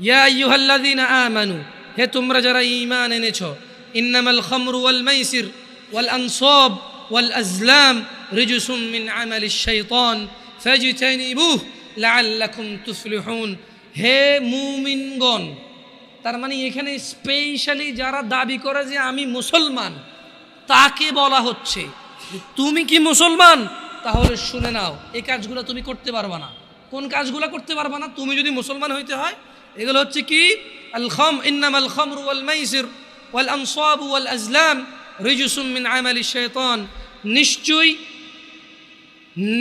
ইয়া আইয়ুহাল্লাযীনা আমানু, হে তোমরা যারা ঈমান এনেছ, ইন্নামাল খামরু ওয়াল মাইসির ওয়াল আনসাব ওয়াল আজলাম রিজসুম মিন আমালিশ শাইতান ফাজতানিবুহু লাআল্লাকুম তুফলিহুন। হে মুমিনগণ, তার মানে এখানে স্পেশালি যারা দাবি করে যে আমি মুসলমান তাকে বলা হচ্ছে, তুমি কি মুসলমান? তাহলে শুনে নাও, এই কাজগুলো তুমি করতে পারবা না। কোন কাজগুলো করতে পারবা না? তুমি যদি মুসলমান হইতে হয়, এগুলো হচ্ছে কি? ইন্নামাল খামরু ওয়াল মাইসির ওয়াল আনসাব ওয়াল আজলাম রিজসুম মিন আমালিশ শাইতান, নিশ্চয়ই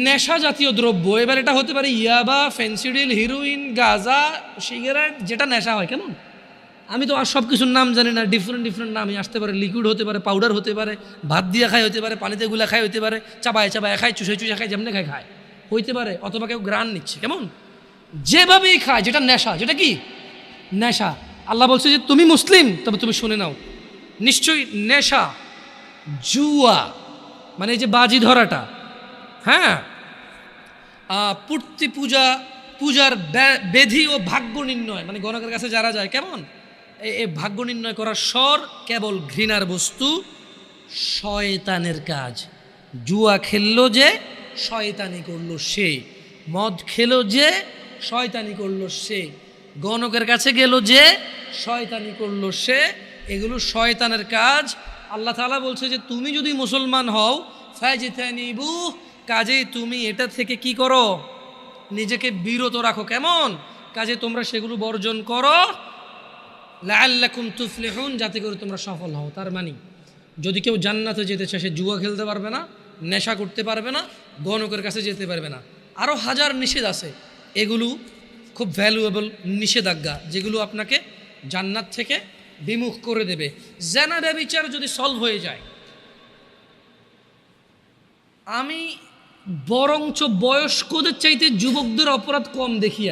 নেশা জাতীয় দ্রব্য। এবার এটা হতে পারে ইয়াবা, ফেন্সিডিল, হিরোইন, গাঁজা, সিগারেট, যেটা নেশা হয়। কেমন? আমি তো আর সব কিছুর নাম জানি না, ডিফারেন্ট নামই আসতে পারে। লিকুইড হতে পারে, পাউডার হতে পারে, ভাত দিয়ে খায় হতে পারে, পানিতে গুলা খায় হতে পারে, চাবায় খায়, চুষে খায়, যেমনি খায় হইতে পারে, অথবা কেউ গ্রান নিচ্ছে। কেমন? যেভাবেই খায়, যেটা নেশা, যেটা কি নেশা। আল্লাহ বলছে যে তুমি মুসলিম, তবে তুমি শুনে নাও, নিশ্চয়ই নেশা, জুয়া মানে এই যে বাজি ধরাটা, হ্যাঁ, পূর্তি পূজার বেধি ও ভাগ্য নির্ণয়, মানে গণকের কাছে যারা যায়, কেমন এই ভাগ্য নির্ণয় করার স্বর কেবল ঘৃণার বস্তু, শয়তানের কাজ। জুয়া খেললো যে শয়তানি করলো সে, মদ খেলো যে শয়তানি করলো সে, গণকের কাছে গেল যে শয়তানি করলো সে, এগুলো শয়তানের কাজ। আল্লাহ তাআলা বলছে যে তুমি যদি মুসলমান হও, ফাজতানিবু, কাজে তুমি এটা থেকে কি করো? নিজেকে বিরত রাখো। কেমন? কাজে তোমরা সেগুলো বর্জন করো, লাআল্লাকুম তুফলিহুন, যাতে করে তোমরা সফল হও। তার মানে যদি কেউ জান্নাতে যেতে চায়, সে জুয়া খেলতে পারবে না, নেশা করতে পারবে না, গণকের কাছে যেতে পারবে না। আরও হাজার নিষেধ আছে, এগুলো খুব ভ্যালুয়েবল নিষেধাজ্ঞা, যেগুলো আপনাকে জান্নাত থেকে বিমুখ করে দেবে। জিনা ব্যভিচার যদি সলভ হয়ে যায়, আমি বরঞ্চ বয়স্কদের চাইতে যুবকদের অপরাধ কম দেখি।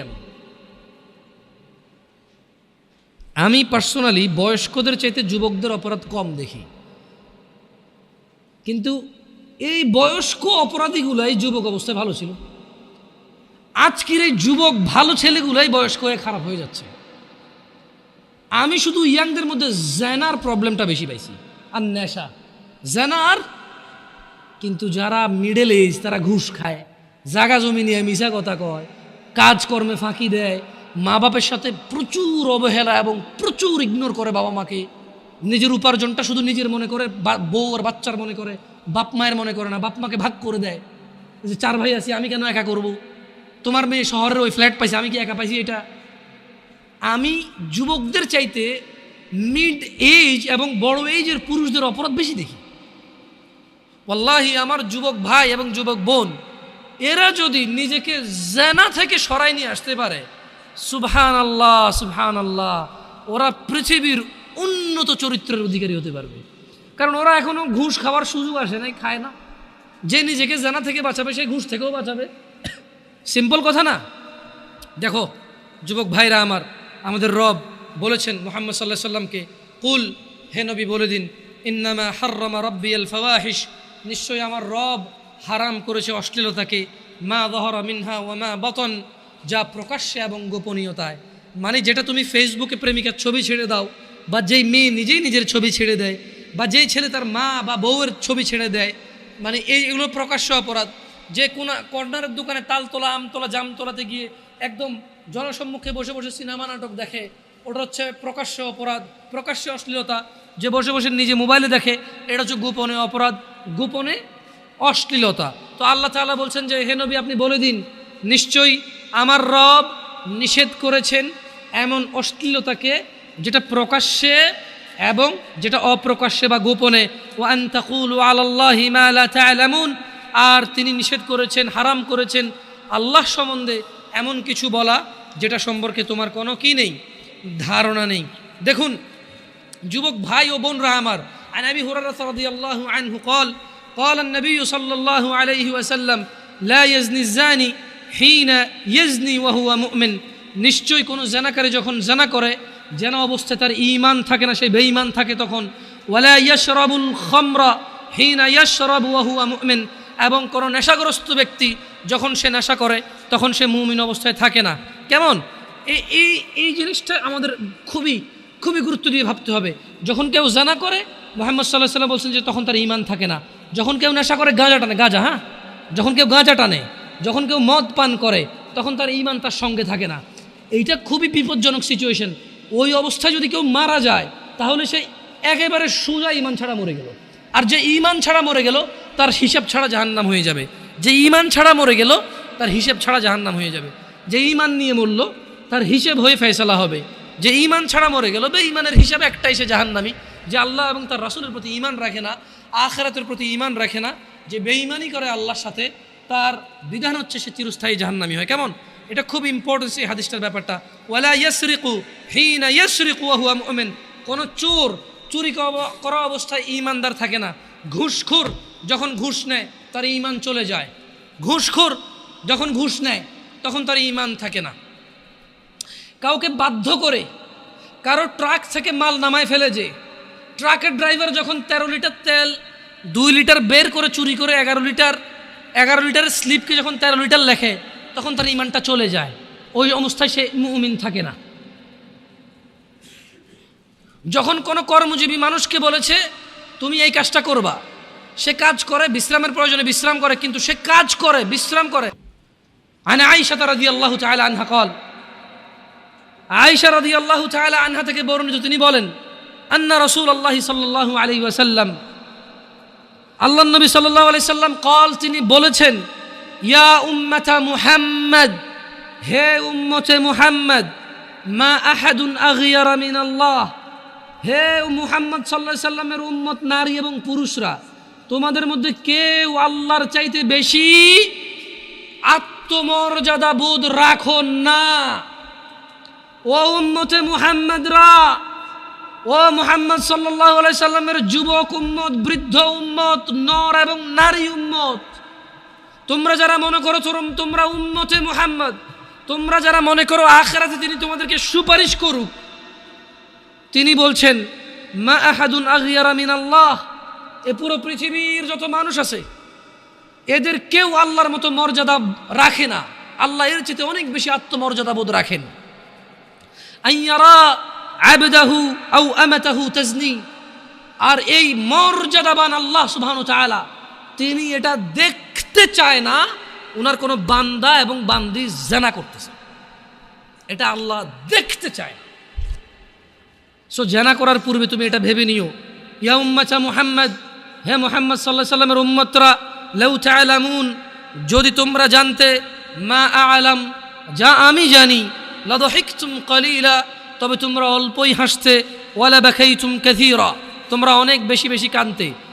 আমি পার্সোনালি বয়স্কদের চাইতে যুবকদের অপরাধ কম দেখি, কিন্তু এই বয়স্ক অপরাধীগুলাই যুবক অবস্থায় ভালো ছিল। আজকের এই যুবক ভালো ছেলেগুলাই বয়স্ক হয়ে খারাপ হয়ে যাচ্ছে। আমি শুধু ইয়াংদের মধ্যে জেনার প্রবলেমটা বেশি পাইছি, আর নেশা জেনার। কিন্তু যারা মিডল এজ, তারা ঘুষ খায়, জাগা জমি নিয়ে মিশা কথা কয়, কাজকর্মে ফাঁকি দেয়, মা বাপের সাথে প্রচুর অবহেলা এবং প্রচুর ইগনোর করে বাবা মাকে। নিজের উপার্জনটা শুধু নিজের মনে করে, বউ আর বাচ্চার মনে করে, বাপ মায়ের মনে করে না। বাপ মাকে ভাগ করে দেয়, যে 4 ভাই আছি, আমি কেন একা করব? তোমার মেয়ে শহরের ওই ফ্ল্যাট পাইছে, আমি কি একা পাইছি? এটা আমি যুবকদের চাইতে মিড এজ এবং বড় এজের পুরুষদের অপরাধ বেশি দেখি। ওয়াল্লাহি, আমার যুবক ভাই এবং যুবক বোন, এরা যদি নিজেকে জিনা থেকে সরাই নিয়ে আসতে পারে, সুবহানাল্লাহ সুবহানাল্লাহ, ওরা পৃথিবীর উন্নত চরিত্রের অধিকারী হতে পারবে। কারণ ওরা এখনো ঘুষ খাওয়ার সুযোগ আসে নাই, খায় না। যে নিজেকে জিনা থেকে বাঁচাবে, সে ঘুষ থেকেও বাঁচাবে। সিম্পল কথা না? দেখো যুবক ভাইরা আমার, আমাদের রব বলেছেন মুহাম্মদ সাল্লাল্লাহু আলাইহি সাল্লামকে, কুল, হে নবী বলে দিন, ইন্নামা হাররামা রাব্বিয়াল ফাওয়াহিশ, নিশ্চয়ই আমার রব হারাম করেছে অশ্লীলতাকে, মা যাহারা মিনহা ওয়া মা বাতন, যা প্রকাশ্যে এবং গোপনীয়তায়। মানে যেটা তুমি ফেসবুকে প্রেমিকার ছবি ছেড়ে দাও, বা যেই মেয়ে নিজেই নিজের ছবি ছেড়ে দেয়, বা যেই ছেলে তার মা বা বউয়ের ছবি ছেড়ে দেয়, মানে এইগুলো প্রকাশ্য অপরাধ। যে কোনো কর্নারের দোকানে তালতলা, আমতলা, জামতলাতে গিয়ে একদম জনসম্মুখে বসে বসে সিনেমা নাটক দেখে, ওটা হচ্ছে প্রকাশ্য অপরাধ, প্রকাশ্য অশ্লীলতা। যে বসে বসে নিজে মোবাইলে দেখে, এটা হচ্ছে গোপনে অপরাধ, গোপনে অশ্লীলতা। তো আল্লাহ তাআলা বলছেন যে হে নবী, আপনি বলে দিন, নিশ্চয়ই আমার রব নিষেধ করেছেন এমন অশ্লীলতাকে যেটা প্রকাশ্যে এবং যেটা অপ্রকাশ্যে বা গোপনে। ওয়া আন তাকুলু আলাল্লাহি মা লা তা'লামুন, আর তিনি নিষেধ করেছেন, হারাম করেছেন আল্লাহ সম্বন্ধে এমন কিছু বলা যেটা সম্পর্কে তোমার কোনো কি নেই, ধারণা নেই। দেখুন যুবক ভাই ও বোনরা আমার, আন আবি হুরায়রা রাদিয়াল্লাহু আনহু قال قال النبي صلى الله عليه وسلم لا يزني الزاني حين يزني وهو مؤمن, নিশ্চয় কোনো জানাকারী যখন জানা করে, যেন অবস্থায় তার ঈমান থাকে না, সে বেঈমান থাকে তখন। ওয়ালা ইয়াশরাবুল খামরা হিনা ইয়াশরাবু ওয়া হুয়া মুমিন, এবং কোনো নেশাগ্রস্ত ব্যক্তি যখন সে নেশা করে, তখন সে মুমিন অবস্থায় থাকে না। কেমন? এই এই এই জিনিসটা আমাদের খুবই খুবই গুরুত্ব দিয়ে ভাবতে হবে। যখন কেউ জানা করে, মুহাম্মদ সাল্লাল্লাহু আলাইহি ওয়াসাল্লাম বলছেন যে তখন তার ঈমান থাকে না। যখন কেউ নেশা করে, গাঁজা টানে, গাঁজা, হ্যাঁ, যখন কেউ গাঁজা টানে, যখন কেউ মদ পান করে, তখন তার ঈমান তার সঙ্গে থাকে না। এইটা খুবই বিপজ্জনক সিচুয়েশন। ওই অবস্থায় যদি কেউ মারা যায়, তাহলে সে একেবারে সোজা ঈমান ছাড়া মরে গেল। আর যে ঈমান ছাড়া মরে গেল, তার হিসাব ছাড়া জাহান্নাম হয়ে যাবে। যে ঈমান ছাড়া মরে গেল, তার হিসাব ছাড়া জাহান্নাম হয়ে যাবে। যে ঈমান নিয়ে মরল, তার হিসেব হয়ে ফয়সালা হবে। যে ঈমান ছাড়া মরে গেল, বেঈমানের হিসাব একটাই, সে জাহান্নামী। যে আল্লাহ এবং তার রাসূলের প্রতি ঈমান রাখে না, আখিরাতের প্রতি ঈমান রাখে না, যে বেঈমানি করে আল্লাহর সাথে, তার বিধান হচ্ছে সে চিরস্থায়ী জাহান্নামী হয়। কেমন? এটা খুব ইম্পর্টেন্স এই হাদিসটার ব্যাপারটা। ওয়ালা ইয়াসরিকু হিনা ইয়াসরিকু ওয়া হুয়া মুমিন। কোন চোর চুরি করা অবস্থায় ঈমানদার থাকে না। ঘুষখোর যখন ঘুষ নেয়, তার ঈমান চলে যায়। ঘুষখোর যখন ঘুষ নেয়, তখন তার ঈমান থাকে না। কাউকে বাধ্য করে কারো ট্রাক থেকে মাল নামায় ফেলে, যে ট্রাকের ড্রাইভার যখন 13 লিটার তেল 2 লিটার বের করে চুরি করে 11 লিটারের স্লিপকে যখন 13 লিটার লেখে, তখন তার ঈমানটা চলে যায়। ওই অবস্থায় সে মুমিন থাকে না। যখন কোনো কর্মজীবী মানুষকে বলেছে তুমি এই কাজটা করবা, সে কাজ করে, বিশ্রামের প্রয়োজনে বিশ্রাম করে, কিন্তু সে কাজ করে, বিশ্রাম করে। আন আয়েশা রাদিয়াল্লাহু তাআলা আনহা قال, আয়েশা রাদিয়াল্লাহু তাআলা আনহা থেকে বর্ণিত, তিনি বলেন, আন্না রাসূলুল্লাহ সাল্লাল্লাহু আলাইহি ওয়াসাল্লাম, আল্লাহর নবী সাল্লাল্লাহু আলাইহি সাল্লাম قال, তিনি বলেছেন, ইয়া উম্মাতা মুহাম্মদ, হে উম্মতে মুহাম্মদ, মা আহাদুন আগইয়ারা মিনাল্লাহ, হে মুহাম্মদ সাল্লাল্লাহু আলাইহি সাল্লামের উম্মত নারী এবং পুরুষরা, তোমাদের মধ্যে কেউ আল্লাহর চাইতে বেশি আত্মমর্যাদা বোধ রাখো না। ও উম্মতে মুহাম্মদরা, ও মুহাম্মদ সাল্লাল্লাহু আলাইহি সাল্লামের যুবক উম্মত, বৃদ্ধ উম্মত, নর এবং নারী উম্মত, তোমরা যারা মনে করো তোমরা উম্মতে মুহাম্মদ, তোমরা যারা মনে করো আখিরাতে তিনি তোমাদেরকে সুপারিশ করুক, তিনি বলছেন, মা আহাদুন আগইয়ারা মিনাল্লাহ, এ পুরো পৃথিবীর যত মানুষ আছে, এদের কেউ আল্লাহর মতো মর্যাদা রাখে না। আল্লাহ এর চেয়ে অনেক বেশি আত্মমর্যাদা বোধ রাখেন। আইয়ারা আবদাহু আও আমাতাহু তাজনি, আর এই মর্যাদাবান আল্লাহ সুবহানাহু ওয়া তাআলা, তিনি এটা দেখতে চায় না ওনার কোনো বান্দা এবং বান্দি জিনা করতেছে। এটা আল্লাহ দেখতে চায় না। সো জিনা করার পূর্বে তুমি এটা ভেবে নিও, ইয়া উম্মাতা মুহাম্মদ, হে মুহাম্মদ সাল্লাল্লাহু আলাইহি সাল্লামের উম্মতরা, লাউ তা'লামুন, যদি তোমরা জানতে, মা আ'লাম, যা আমি জানি, লাদহিকতুম কালিলা, তবে তোমরা অল্পই হাসতে, ওয়ালা বাকাইতুম কাসীরা, তোমরা অনেক বেশি বেশি কাঁদতে।